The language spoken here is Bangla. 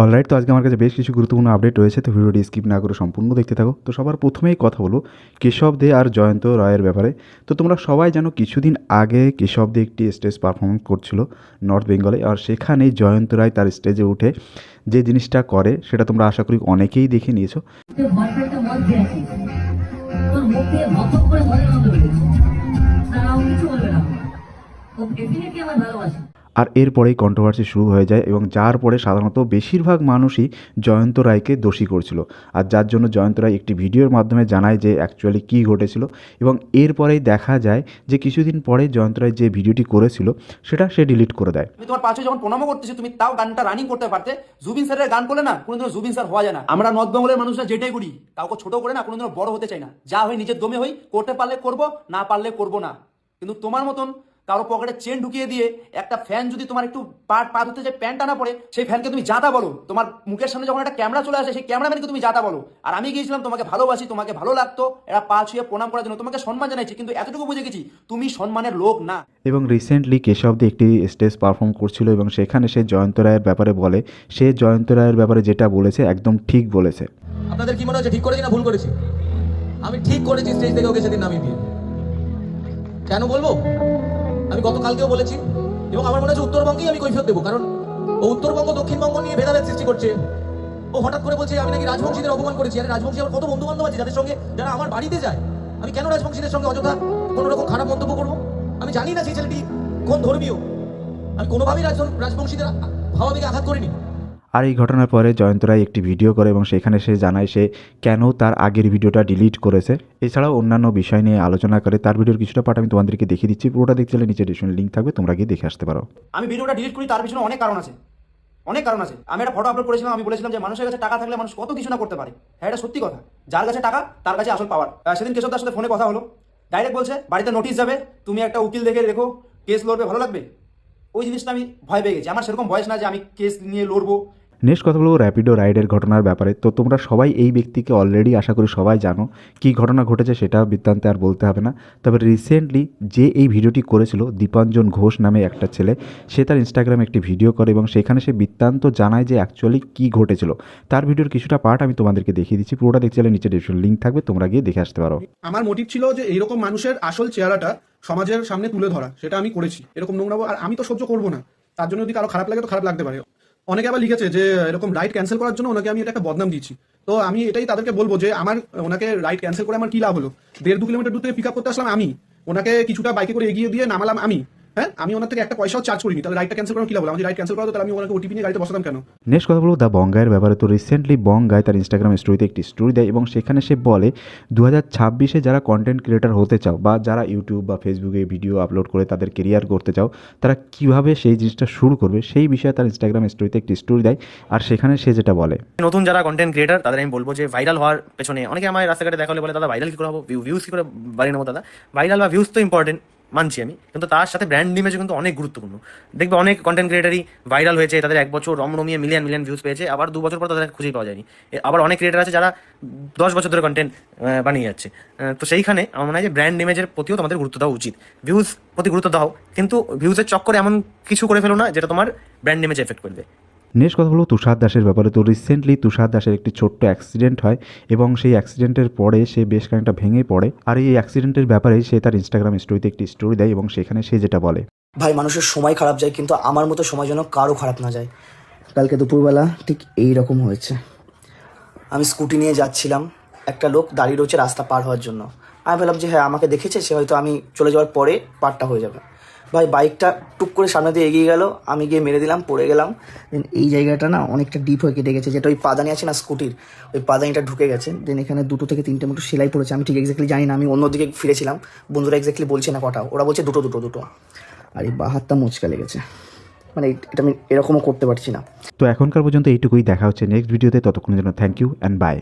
অলরাইট, তো আজকে আমার কাছে বেশ কিছু গুরুত্বপূর্ণ আপডেট রয়েছে, তো ভিডিওটি স্কিপ না করে সম্পূর্ণ দেখতে থাকো। তো সবার প্রথমেই কথা বলো কেশব দে আর জয়ন্ত রায়ের ব্যাপারে। তো তোমরা সবাই জানো কিছুদিন আগে কেশব দে একটি স্টেজ পারফরমেন্স করছিল নর্থ বেঙ্গলে, আর সেখানেই জয়ন্ত রায় তার স্টেজে উঠে যে জিনিসটা করে সেটা তোমরা আশা করি অনেকেই দেখে নিয়েছো। আর এরপরেই কন্ট্রোভার্সি শুরু হয়ে যায় এবং যার পরে সাধারণত বেশিরভাগ মানুষই জয়ন্ত রায়কে দোষী করছিল, আর যার জন্য জয়ন্ত রায় একটি ভিডিওর মাধ্যমে জানায় যে অ্যাকচুয়ালি কী ঘটেছিল। এবং এরপরেই দেখা যায় যে কিছুদিন পরে জয়ন্ত রায় যে ভিডিওটি করেছিল সেটা সে ডিলিট করে দেয়। তুমি তোমার পাশে যখন প্রণামও করতেছি, তুমি তাও গানটা রানিং করতে পারতে। জুবিন স্যারের গান করলে না কোনোদিনও জুবিন স্যার হওয়া যায় না। আমরা নর্থ বেঙ্গলের মানুষরা যেটাই করি, কাউকে ছোট করে না কোনোদিনও বড় হতে চাই না। যা হই নিজের দমে হই, করতে পারলে করবো, না পারলে করবো না। কিন্তু তোমার মতন কারো পকেটে চেন ঢুকিয়ে দিয়ে একটা ফ্যান যদি তোমার একটু পা ধরতে যায়, প্যান্ট টানা পড়ে, সেই ফ্যানকে তুমি যাতা বলো। তোমার মুখের সামনে যখন একটা ক্যামেরা চলে আসে, সেই ক্যামেরাম্যানকে তুমি যাতা বলো। আর আমি গিয়েছিলাম তোমাকে ভালোবাসি, তোমাকে ভালো লাগতো, এরা পা ছুঁয়ে প্রণাম করার জন্য তোমাকে সম্মান জানাইছি, কিন্তু এতটুকু বুঝে গেছি তুমি সম্মানের লোক না। এবং রিসেন্টলি কেশব দে একটি স্টেজ পারফর্ম করছিল এবং সেখানে সে জয়ন্ত রায়ের ব্যাপারে বলে, সে জয়ন্ত রায়ের ব্যাপারে যেটা বলেছে একদম ঠিক বলেছে। আপনাদের কি মনে হচ্ছে ঠিক করেছি না ভুল করেছি? আমি ঠিক করেছি স্টেজ থেকে ওকে সেদিন নামিয়ে দিয়ে। কেন বলবো? আমি গতকালকেও বলেছি এবং আমার মনে হচ্ছে উত্তরবঙ্গেই আমি কৈফিয়ত দেবো, কারণ ও উত্তরবঙ্গ দক্ষিণবঙ্গ নিয়ে ভেদাভেদ সৃষ্টি করছে। ও হঠাৎ করে বলছে আমি নাকি রাজবংশীদের অপমান করেছি। আরে রাজবংশী আমার কত বন্ধু বান্ধব আছে যাদের সঙ্গে, যারা আমার বাড়িতে যায়। আমি কেন রাজবংশীদের সঙ্গে অযথা কোনো রকম খারাপ মন্তব্য করবো? আমি জানি না সেই ছেলেটি কোন ধর্মীয়। আমি কোনোভাবেই রাজবংশীদের ভাবাবেগে আঘাত করিনি। আর এই ঘটনার পরে জয়ন্ত রায় একটি ভিডিও করে এবং সেখানে সে জানায় সে কেন তার আগের ভিডিওটা ডিলিট করেছে। এছাড়াও অন্যান্য বিষয় নিয়ে আলোচনা করে। তার ভিডিওর কিছুটা পার্ট আমি তোমাদেরকে দেখিয়ে দিচ্ছি, পুরোটা দেখতে চাইলে নিচে ডিসক্রিপশনে লিঙ্ক থাকবে, তোমরা গিয়ে দেখে আসতে পারো। আমি ভিডিওটা ডিলিট করি, তার পিছনে অনেক কারণ আছে, অনেক কারণ আছে। আমি একটা ফটো আপলোড করেছিলাম, আমি বলেছিলাম যে মানুষের কাছে টাকা থাকলে মানুষ কত কিছু না করতে পারে। হ্যাঁ, এটা সত্যি কথা। যার কাছে টাকা তার কাছে আসল পাওয়ার। সেদিন কেশবদার সাথে ফোনে কথা হলো, ডাইরেক্ট বলছে বাড়িতে নোটিশ যাবে, তুমি একটা উকিল দেখে রেখো, কেস লড়বে, ভালো লাগবে। ওই জিনিসটা আমি ভয় পেয়ে গেছি। আমার সেরকম বয়স না যে আমি কেস নিয়ে লড়বো। নেক্সট কথা বলবো র্যাপিডো রাইডের ঘটনার ব্যাপারে। তো তোমরা সবাই এই ব্যক্তিকে অলরেডি আশা করি সবাই জানো, কী ঘটনা ঘটেছে সেটা বৃত্তান্তে আর বলতে হবে না। তবে রিসেন্টলি যে এই ভিডিওটি করেছিল দীপাঞ্জন ঘোষ নামে একটা ছেলে, সে তার ইনস্টাগ্রামে একটি ভিডিও করে এবং সেখানে সে বৃত্তান্ত জানায় যে অ্যাকচুয়ালি কী ঘটেছিল। তার ভিডিওর কিছুটা পার্ট আমি তোমাদেরকে দেখিয়ে দিচ্ছি, পুরোটা দেখতে চাইলে নিচে ডিসক্রিপশন লিঙ্ক থাকবে, তোমরা গিয়ে দেখে আসতে পারো। আমার মোটিভ ছিল যে এইরকম মানুষের আসল চেহারাটা সমাজের সামনে তুলে ধরা, সেটা আমি করেছি। এরকম নোংরা আর আমি তো সহ্য করবো না। তার জন্য যদি কারো খারাপ লাগে তো খারাপ লাগতে পারে। অনেকে আবার লিখেছে যে এরকম রাইট ক্যান্সেল করার জন্য ওনাকে আমি এটা একটা বদনাম দিচ্ছি। তো আমি এটাই তাদেরকে বলবো যে আমার ওনাকে রাইট ক্যান্সেল করে আমার কি লাভ হলো? 1.5-2 কিলোমিটার দূর থেকে পিক আপ করতে আসলাম আমি, ওনাকে কিছুটা বাইকে করে এগিয়ে দিয়ে নামালাম আমি। হ্যাঁ, আমি ওনার থেকে একটা পয়সাও চার্জ করিনি। তাহলে রাইটটা ক্যান্সেল করার কি লাভ? আমি রাইট ক্যান্সেল করা তাহলে আমি ওনাকে ওটিপি নিয়ে গাড়িতে বসাতাম কেন? নেক্সট কথা বলবো দ্য বঙ্গাইয়ের ব্যাপারে। তো রিসেন্টলি বঙ্গাই তার ইনস্টাগ্রাম স্টোরিতে একটি স্টোরি দেয় এবং সেখানে সে বলে 2026-এ যারা কন্টেন্ট ক্রিয়েটার হতে চাও বা যারা ইউটিউব বা ফেসবুকে ভিডিও আপলোড করে তাদের কেরিয়ার করতে চাও, তারা কীভাবে সেই জিনিসটা শুরু করবে সেই বিষয়ে তার ইনস্টাগ্রাম স্টোরিতে একটি স্টোরি দেয়। আর সেখানে সে যেটা বলে, নতুন যারা কন্টেন্ট ক্রিয়েটার তাদের আমি বলবো যে ভাইরাল হওয়ার পেছনে অনেকে আমার রাস্তাঘাটে দেখা হলে বলে দাদা ভাইরাল কী করে হবো, ভিউজ কী করে বাড়ি নেবো? দাদা ভাইরাল বা ভিউজ তো ইম্পর্টেন্ট, মানছি আমি, কিন্তু তার সাথে ব্র্যান্ড ইমেজও কিন্তু অনেক গুরুত্বপূর্ণ। দেখবে অনেক কন্টেন্ট ক্রিয়েটারই ভাইরাল হয়েছে, তাদের 1 বছর রমরমিয়ে মিলিয়ন ভিউজ পেয়েছে, আবার 2 বছর পর তাদের খুঁজেই পাওয়া যায়নি। আবার অনেক ক্রিয়েটার আছে যারা 10 বছর ধরে কন্টেন্ট বানিয়ে যাচ্ছে। তো সেইখানে আমার মনে হয় যে ব্র্যান্ড ইমেজের প্রতিও তোমাদের গুরুত্ব দেওয়া উচিত। ভিউজ প্রতি গুরুত্ব দাও, কিন্তু ভিউজের চক্করে এমন কিছু করে ফেলো না যেটা তোমার ব্র্যান্ড ইমেজ এফেক্ট করবে। নেক্সট কথা বলবো তুষার দাসের ব্যাপারে। তো রিসেন্টলি তুষার দাসের একটি ছোট্ট অ্যাক্সিডেন্ট হয় এবং সেই অ্যাক্সিডেন্টের পরে সে বেশ খানিকটা ভেঙে পড়ে। আর এই অ্যাক্সিডেন্টের ব্যাপারে সে তার ইনস্টাগ্রাম স্টোরিতে একটি স্টোরি দেয় এবং সেখানে সে যেটা বলে, ভাই মানুষের সময় খারাপ যায় কিন্তু আমার মতো সময় যেন কারো খারাপ না যায়। কালকে দুপুরবেলা ঠিক এই রকম হয়েছে। আমি স্কুটি নিয়ে যাচ্ছিলাম, একটা লোক দাঁড়িয়ে রয়েছে রাস্তা পার হওয়ার জন্য। আমি ভাবলাম যে হ্যাঁ আমাকে দেখেছে, সে হয়তো আমি চলে যাওয়ার পরে পারটা হয়ে যাবে। ভাই বাইকটা টুক করে সামনে দিয়ে এগিয়ে গেল, আমি গিয়ে মেরে দিলাম, পড়ে গেলাম। দেন এই জায়গাটা না অনেকটা ডিপ হয়ে কেটে গেছে, যেটা ওই পাদানি আছে না স্কুটির, ওই পাদানিটা ঢুকে গেছে। দেন এখানে 2 থেকে 3টে মতো সেলাই পড়েছে। আমি ঠিক এক্স্যাক্টলি জানি না, আমি অন্যদিকে ফিরেছিলাম, বন্ধুরা এক্স্যাক্টলি বলছে না কটা, ওরা বলছে দুটো। আর এই বাঁ হাতটা মুচকা লেগেছে, মানে এটা আমি এরকমও করতে পারছি না। তো এখনকার পর্যন্ত এইটুকুই। দেখা হচ্ছে নেক্সট ভিডিওতে, ততক্ষণের জন্য থ্যাংক ইউ অ্যান্ড বাই।